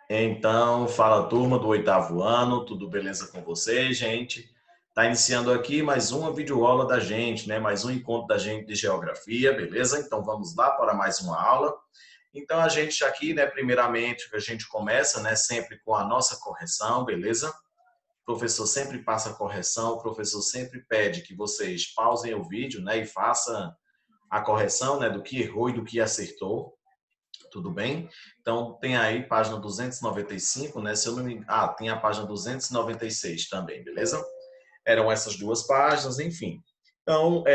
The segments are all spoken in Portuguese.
Então, fala turma do oitavo ano, tudo beleza com vocês, gente? Tá iniciando aqui mais uma videoaula da gente, né? Mais um encontro da gente de geografia, beleza? Então vamos lá para mais uma aula. Então a gente aqui, né, primeiramente, a gente começa, né, sempre com a nossa correção, beleza? O professor sempre passa a correção, o professor sempre pede que vocês pausem o vídeo, né, e façam a correção, né, do que errou e do que acertou. Tudo bem? Então, tem aí página 295, né? Se eu não me... Ah, tem a página 296 também, beleza? Eram essas duas páginas, enfim. Então,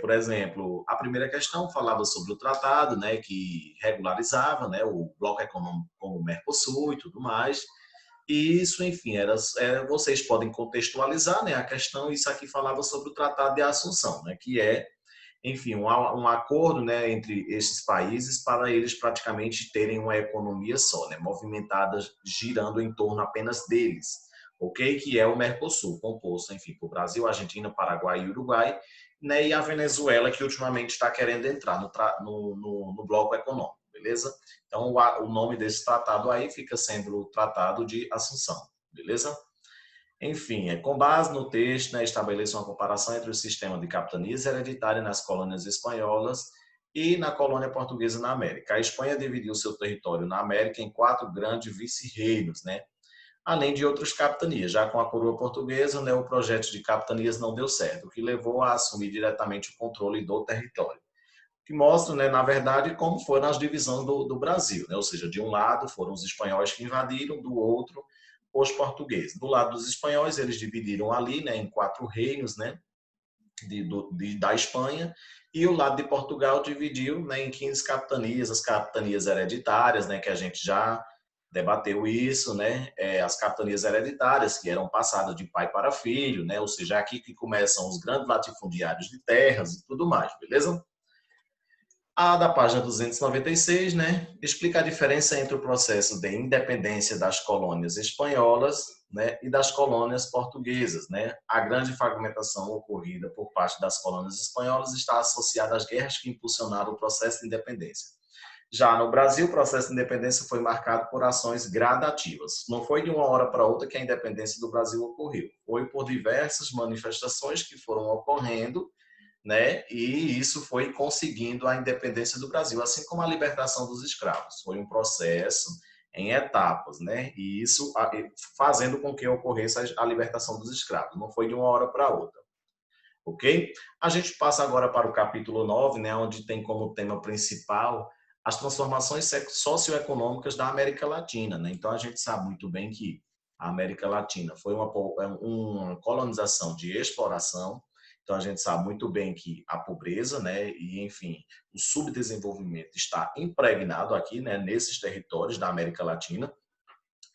por exemplo, a primeira questão falava sobre o tratado, né, que regularizava, né, o bloco econômico como o Mercosul e tudo mais. E isso, enfim, vocês podem contextualizar, né, a questão. Isso aqui falava sobre o Tratado de Assunção, né, que é, enfim, um acordo, né, entre esses países para eles praticamente terem uma economia só, né, movimentada, girando em torno apenas deles, ok? Que é o Mercosul, composto, enfim, por Brasil, Argentina, Paraguai e Uruguai, né, e a Venezuela, que ultimamente está querendo entrar no bloco econômico, beleza? Então, o nome desse tratado aí fica sendo o Tratado de Assunção, beleza? Enfim, com base no texto, né, estabelece uma comparação entre o sistema de capitanias hereditária nas colônias espanholas e na colônia portuguesa na América. A Espanha dividiu seu território na América em 4 grandes vice-reinos, né, além de outras capitanias. Já com a coroa portuguesa, né, o projeto de capitanias não deu certo, o que levou a assumir diretamente o controle do território. Que mostra, né, na verdade, como foram as divisões do Brasil, né? Ou seja, de um lado foram os espanhóis que invadiram, do outro os portugueses. Do lado dos espanhóis, eles dividiram ali, né, em 4 reinos, né, da Espanha, e o lado de Portugal dividiu, né, em 15 capitanias, as capitanias hereditárias, né, que a gente já debateu isso, né, as capitanias hereditárias que eram passadas de pai para filho, né, ou seja, é aqui que começam os grandes latifundiários de terras e tudo mais, beleza? A da página 296, né, explica a diferença entre o processo de independência das colônias espanholas, né, e das colônias portuguesas, né? A grande fragmentação ocorrida por parte das colônias espanholas está associada às guerras que impulsionaram o processo de independência. Já no Brasil, o processo de independência foi marcado por ações gradativas. Não foi de uma hora para outra que a independência do Brasil ocorreu. Foi por diversas manifestações que foram ocorrendo, né? E isso foi conseguindo a independência do Brasil, assim como a libertação dos escravos. Foi um processo em etapas, né? E isso fazendo com que ocorresse a libertação dos escravos. Não foi de uma hora para outra, ok? A gente passa agora para o capítulo 9, né? Onde tem como tema principal as transformações socioeconômicas da América Latina, né? Então a gente sabe muito bem que a América Latina foi uma colonização de exploração. Então a gente sabe muito bem que a pobreza, né, e enfim, o subdesenvolvimento está impregnado aqui, né, nesses territórios da América Latina.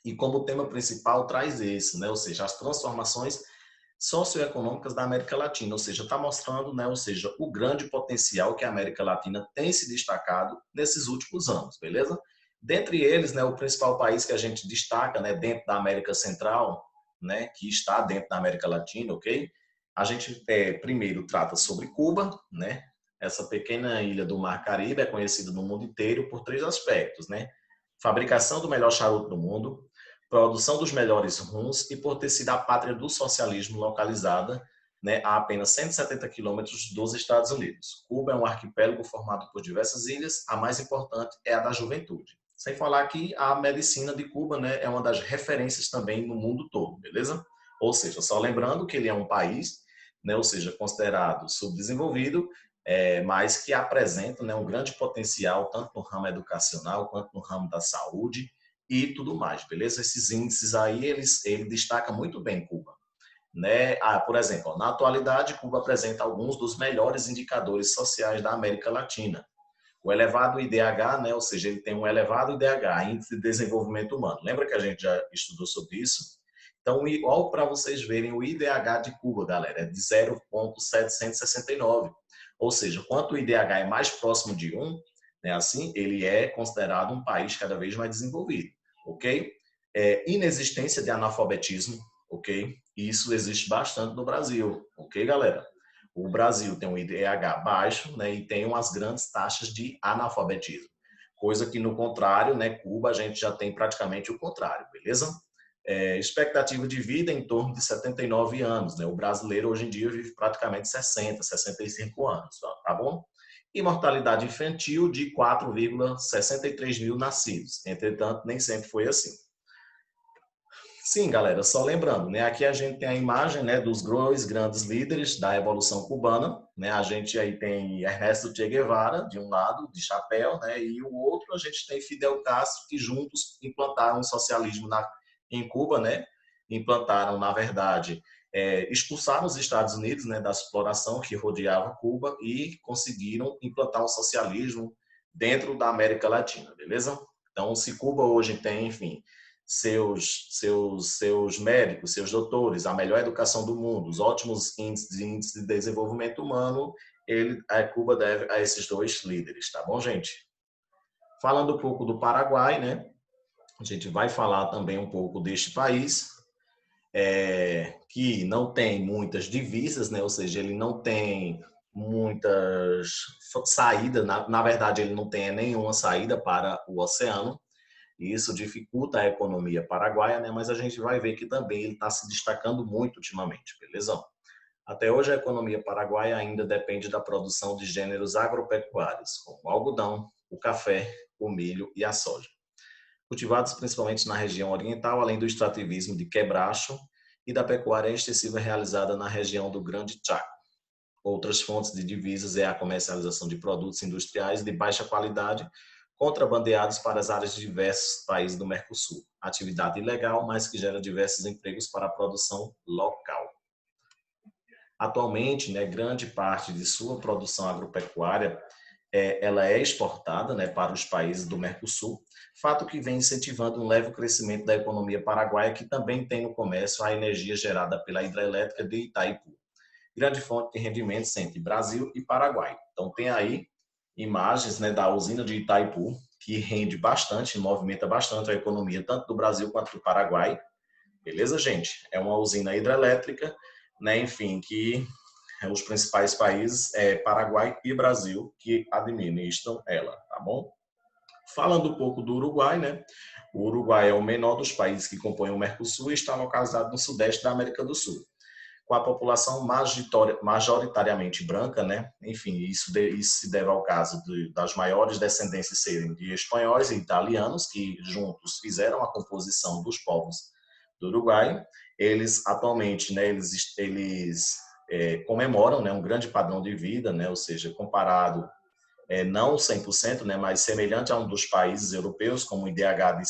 E como tema principal traz esse, né, ou seja, as transformações socioeconômicas da América Latina, ou seja, está mostrando, né, ou seja, o grande potencial que a América Latina tem se destacado nesses últimos anos, beleza? Dentre eles, né, o principal país que a gente destaca, né, dentro da América Central, né, que está dentro da América Latina, ok? A gente primeiro trata sobre Cuba, né? Essa pequena ilha do Mar Caribe é conhecida no mundo inteiro por 3 aspectos, né? Fabricação do melhor charuto do mundo, produção dos melhores rums e por ter sido a pátria do socialismo localizada, né, a apenas 170 quilômetros dos Estados Unidos. Cuba é um arquipélago formado por diversas ilhas, a mais importante é a da juventude. Sem falar que a medicina de Cuba, né, é uma das referências também no mundo todo, beleza? Ou seja, só lembrando que ele é um país, né, ou seja, considerado subdesenvolvido, mas que apresenta, né, um grande potencial tanto no ramo educacional quanto no ramo da saúde e tudo mais, beleza? Esses índices aí, ele destaca muito bem Cuba, né? Por exemplo, na atualidade, Cuba apresenta alguns dos melhores indicadores sociais da América Latina. O elevado IDH, né? Ou seja, ele tem um elevado IDH, Índice de Desenvolvimento Humano. Lembra que a gente já estudou sobre isso? Então, igual para vocês verem, o IDH de Cuba, galera, é de 0,769. Ou seja, quanto o IDH é mais próximo de 1, né, assim, ele é considerado um país cada vez mais desenvolvido, ok? Inexistência de analfabetismo, ok? Isso existe bastante no Brasil, ok, galera? O Brasil tem um IDH baixo, né, e tem umas grandes taxas de analfabetismo. Coisa que, no contrário, né, Cuba, a gente já tem praticamente o contrário, beleza? Expectativa de vida em torno de 79 anos, né? O brasileiro hoje em dia vive praticamente 60, 65 anos, tá bom? E mortalidade infantil de 4,63 mil nascidos. Entretanto, nem sempre foi assim. Sim, galera, só lembrando, né? Aqui a gente tem a imagem, né, dos dois grandes líderes da Revolução Cubana, né? A gente aí tem Ernesto Che Guevara, de um lado, de chapéu, né? E o outro a gente tem Fidel Castro, que juntos implantaram o socialismo em Cuba, né? Implantaram, na verdade, expulsaram os Estados Unidos, né, da exploração que rodeava Cuba e conseguiram implantar um socialismo dentro da América Latina, beleza? Então, se Cuba hoje tem, enfim, seus médicos, seus doutores, a melhor educação do mundo, os ótimos índices de desenvolvimento humano, a Cuba deve a esses dois líderes, tá bom, gente? Falando um pouco do Paraguai, né? A gente vai falar também um pouco deste país, que não tem muitas divisas, né? Ou seja, ele não tem muitas saídas, na verdade, ele não tem nenhuma saída para o oceano, e isso dificulta a economia paraguaia, né? Mas a gente vai ver que também ele está se destacando muito ultimamente, beleza? Até hoje a economia paraguaia ainda depende da produção de gêneros agropecuários, como o algodão, o café, o milho e a soja, cultivados principalmente na região oriental, além do extrativismo de quebracho e da pecuária extensiva realizada na região do Grande Chaco. Outras fontes de divisas é a comercialização de produtos industriais de baixa qualidade, contrabandeados para as áreas de diversos países do Mercosul. Atividade ilegal, mas que gera diversos empregos para a produção local. Atualmente, né, grande parte de sua produção agropecuária ela é exportada, né, para os países do Mercosul, fato que vem incentivando um leve crescimento da economia paraguaia, que também tem no comércio a energia gerada pela hidrelétrica de Itaipu, grande fonte de rendimentos entre Brasil e Paraguai. Então tem aí imagens, né, da usina de Itaipu, que rende bastante, movimenta bastante a economia tanto do Brasil quanto do Paraguai. Beleza, gente? É uma usina hidrelétrica, né, enfim, que os principais países Paraguai e Brasil que administram ela, tá bom? Falando um pouco do Uruguai, né? O Uruguai é o menor dos países que compõem o Mercosul e está localizado no sudeste da América do Sul, com a população majoritariamente branca, né? Enfim, isso se deve ao caso das maiores descendências serem de espanhóis e italianos, que juntos fizeram a composição dos povos do Uruguai. Eles atualmente, né, eles comemoram, né, um grande padrão de vida, né? Ou seja, comparado não 100%, né, mas semelhante a um dos países europeus, como o IDH de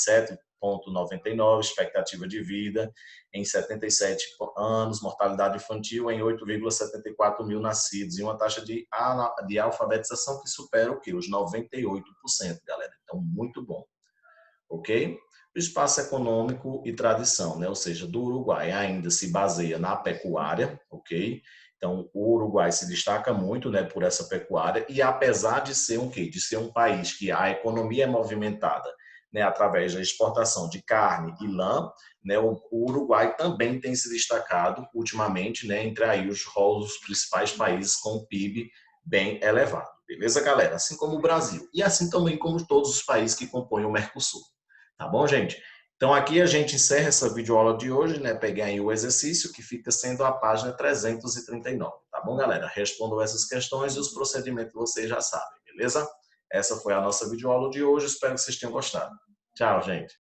7,99, expectativa de vida em 77 anos, mortalidade infantil em 8,74 mil nascidos e uma taxa de alfabetização que supera o quê? Os 98%, galera. Então, muito bom. Ok? O espaço econômico e tradição, né? Ou seja, do Uruguai ainda se baseia na pecuária, ok? Então, o Uruguai se destaca muito, né, por essa pecuária, e apesar de ser um quê? De ser um país que a economia é movimentada, né, através da exportação de carne e lã, né, o Uruguai também tem se destacado ultimamente, né, entre aí os principais países com o PIB bem elevado. Beleza, galera? Assim como o Brasil. E assim também como todos os países que compõem o Mercosul. Tá bom, gente? Então, aqui a gente encerra essa videoaula de hoje, né? Peguei aí o exercício que fica sendo a página 339, tá bom, galera? Respondam essas questões e os procedimentos vocês já sabem, beleza? Essa foi a nossa videoaula de hoje, espero que vocês tenham gostado. Tchau, gente!